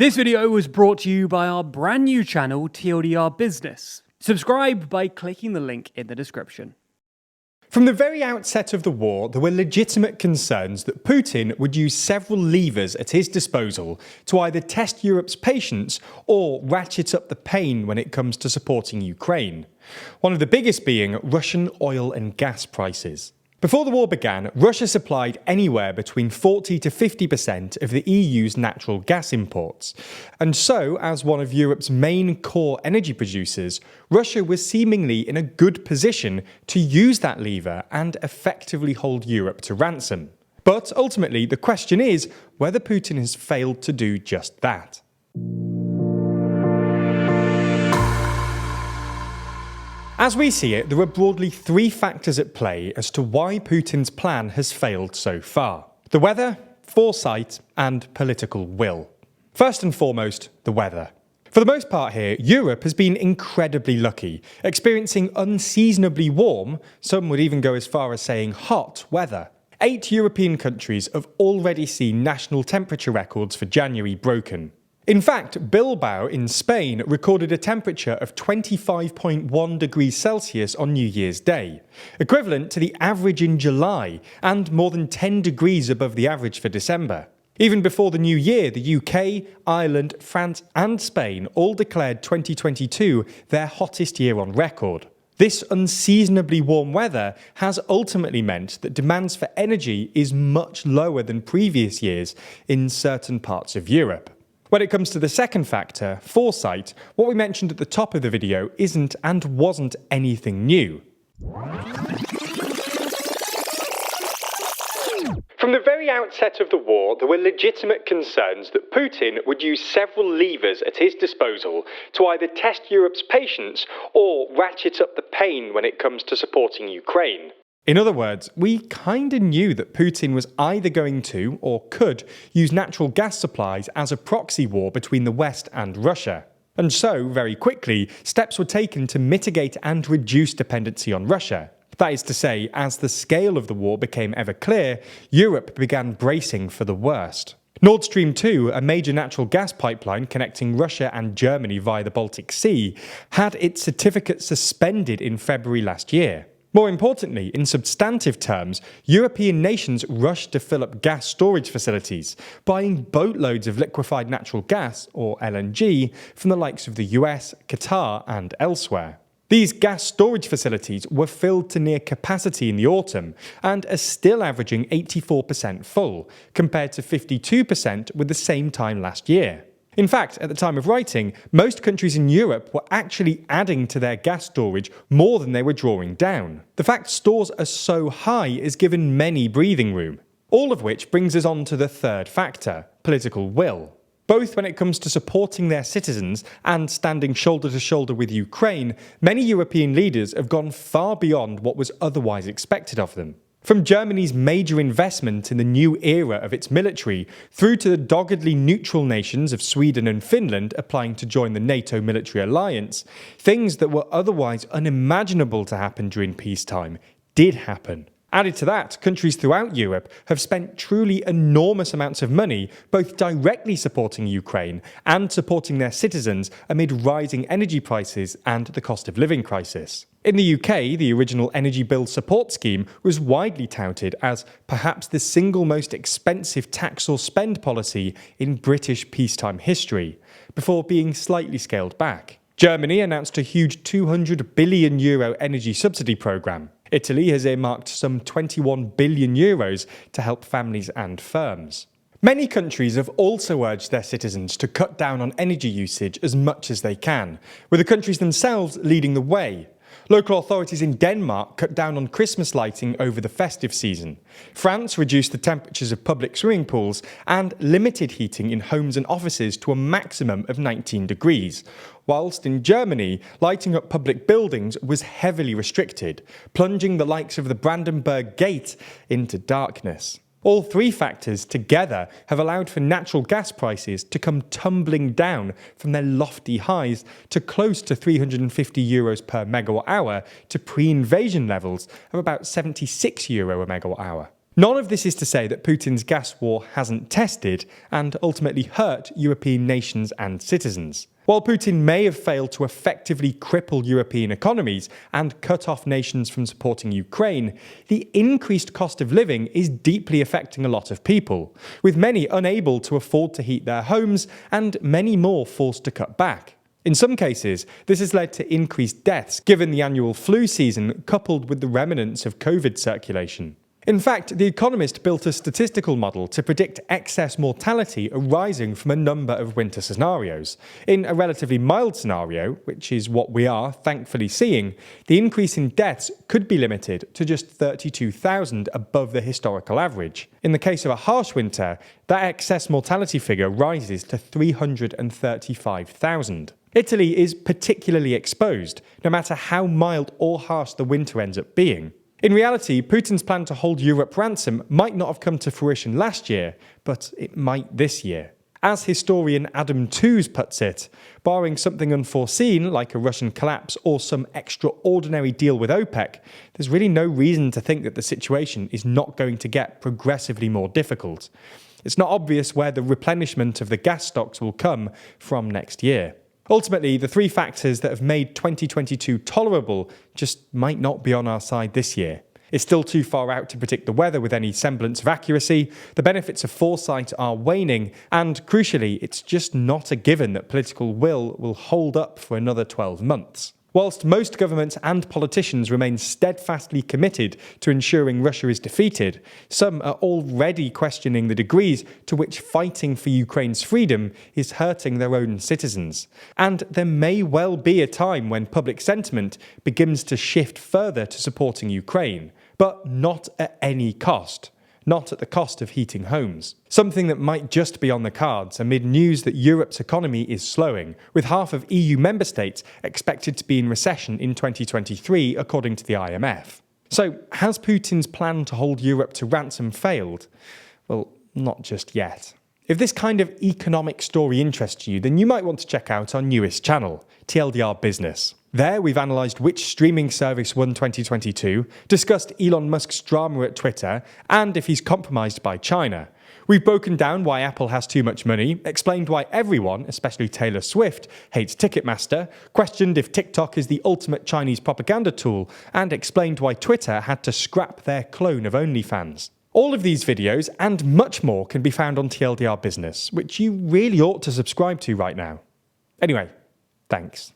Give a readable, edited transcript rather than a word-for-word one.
This video was brought to you by our brand new channel, TLDR Business. Subscribe by clicking the link in the description. From the very outset of the war, there were legitimate concerns that Putin would use several levers at his disposal to either test Europe's patience or ratchet up the pain when it comes to supporting Ukraine. One of the biggest being Russian oil and gas prices. Before the war began, Russia supplied anywhere between 40 to 50% of the EU's natural gas imports. And so, as one of Europe's main core energy producers, Russia was seemingly in a good position to use that lever and effectively hold Europe to ransom. But ultimately, the question is whether Putin has failed to do just that. As we see it, there are broadly three factors at play as to why Putin's plan has failed so far: the weather, foresight, and political will. First and foremost, the weather. For the most part here, Europe has been incredibly lucky, experiencing unseasonably warm, some would even go as far as saying hot, weather. 8 European countries have already seen national temperature records for January broken. In fact, Bilbao in Spain recorded a temperature of 25.1 degrees Celsius on New Year's Day, equivalent to the average in July and more than 10 degrees above the average for December. Even before the new year, the UK, Ireland, France and Spain all declared 2022 their hottest year on record. This unseasonably warm weather has ultimately meant that demands for energy is much lower than previous years in certain parts of Europe. When it comes to the second factor, foresight, what we mentioned at the top of the video isn't and wasn't anything new. From the very outset of the war, there were legitimate concerns that Putin would use several levers at his disposal to either test Europe's patience or ratchet up the pain when it comes to supporting Ukraine. In other words, we kinda knew that Putin was either going to, or could, use natural gas supplies as a proxy war between the West and Russia. And so, very quickly, steps were taken to mitigate and reduce dependency on Russia. That is to say, as the scale of the war became ever clear, Europe began bracing for the worst. Nord Stream 2, a major natural gas pipeline connecting Russia and Germany via the Baltic Sea, had its certificate suspended in February last year. More importantly, in substantive terms, European nations rushed to fill up gas storage facilities, buying boatloads of liquefied natural gas, or LNG, from the likes of the US, Qatar and elsewhere. These gas storage facilities were filled to near capacity in the autumn and are still averaging 84% full, compared to 52% with the same time last year. In fact, at the time of writing, most countries in Europe were actually adding to their gas storage more than they were drawing down. The fact stores are so high has given many breathing room. All of which brings us on to the third factor, political will. Both when it comes to supporting their citizens and standing shoulder to shoulder with Ukraine, many European leaders have gone far beyond what was otherwise expected of them. From Germany's major investment in the new era of its military, through to the doggedly neutral nations of Sweden and Finland applying to join the NATO military alliance, things that were otherwise unimaginable to happen during peacetime did happen. Added to that, countries throughout Europe have spent truly enormous amounts of money both directly supporting Ukraine and supporting their citizens amid rising energy prices and the cost of living crisis. In the UK, the original Energy Bill Support Scheme was widely touted as perhaps the single most expensive tax or spend policy in British peacetime history, before being slightly scaled back. Germany announced a huge €200 billion energy subsidy programme. Italy has earmarked some €21 billion to help families and firms. Many countries have also urged their citizens to cut down on energy usage as much as they can, with the countries themselves leading the way. Local authorities in Denmark cut down on Christmas lighting over the festive season. France reduced the temperatures of public swimming pools and limited heating in homes and offices to a maximum of 19 degrees, whilst in Germany, lighting up public buildings was heavily restricted, plunging the likes of the Brandenburg Gate into darkness. All three factors together have allowed for natural gas prices to come tumbling down from their lofty highs to close to €350 per megawatt hour to pre-invasion levels of about €76 a megawatt hour. None of this is to say that Putin's gas war hasn't tested and ultimately hurt European nations and citizens. While Putin may have failed to effectively cripple European economies and cut off nations from supporting Ukraine, the increased cost of living is deeply affecting a lot of people, with many unable to afford to heat their homes and many more forced to cut back. In some cases, this has led to increased deaths given the annual flu season coupled with the remnants of COVID circulation. In fact, The Economist built a statistical model to predict excess mortality arising from a number of winter scenarios. In a relatively mild scenario, which is what we are thankfully seeing, the increase in deaths could be limited to just 32,000 above the historical average. In the case of a harsh winter, that excess mortality figure rises to 335,000. Italy is particularly exposed, no matter how mild or harsh the winter ends up being. In reality, Putin's plan to hold Europe ransom might not have come to fruition last year, but it might this year. As historian Adam Tooze puts it, barring something unforeseen like a Russian collapse or some extraordinary deal with OPEC, there's really no reason to think that the situation is not going to get progressively more difficult. It's not obvious where the replenishment of the gas stocks will come from next year. Ultimately, the three factors that have made 2022 tolerable just might not be on our side this year. It's still too far out to predict the weather with any semblance of accuracy, the benefits of foresight are waning, and crucially, it's just not a given that political will hold up for another 12 months. Whilst most governments and politicians remain steadfastly committed to ensuring Russia is defeated, some are already questioning the degrees to which fighting for Ukraine's freedom is hurting their own citizens. And there may well be a time when public sentiment begins to shift further to supporting Ukraine, but not at any cost. Not at the cost of heating homes. Something that might just be on the cards amid news that Europe's economy is slowing, with half of EU member states expected to be in recession in 2023, according to the IMF. So, has Putin's plan to hold Europe to ransom failed? Well, not just yet. If this kind of economic story interests you, then you might want to check out our newest channel, TLDR Business. There, we've analysed which streaming service won 2022, discussed Elon Musk's drama at Twitter, and if he's compromised by China. We've broken down why Apple has too much money, explained why everyone, especially Taylor Swift, hates Ticketmaster, questioned if TikTok is the ultimate Chinese propaganda tool, and explained why Twitter had to scrap their clone of OnlyFans. All of these videos and much more can be found on TLDR Business, which you really ought to subscribe to right now. Anyway, thanks.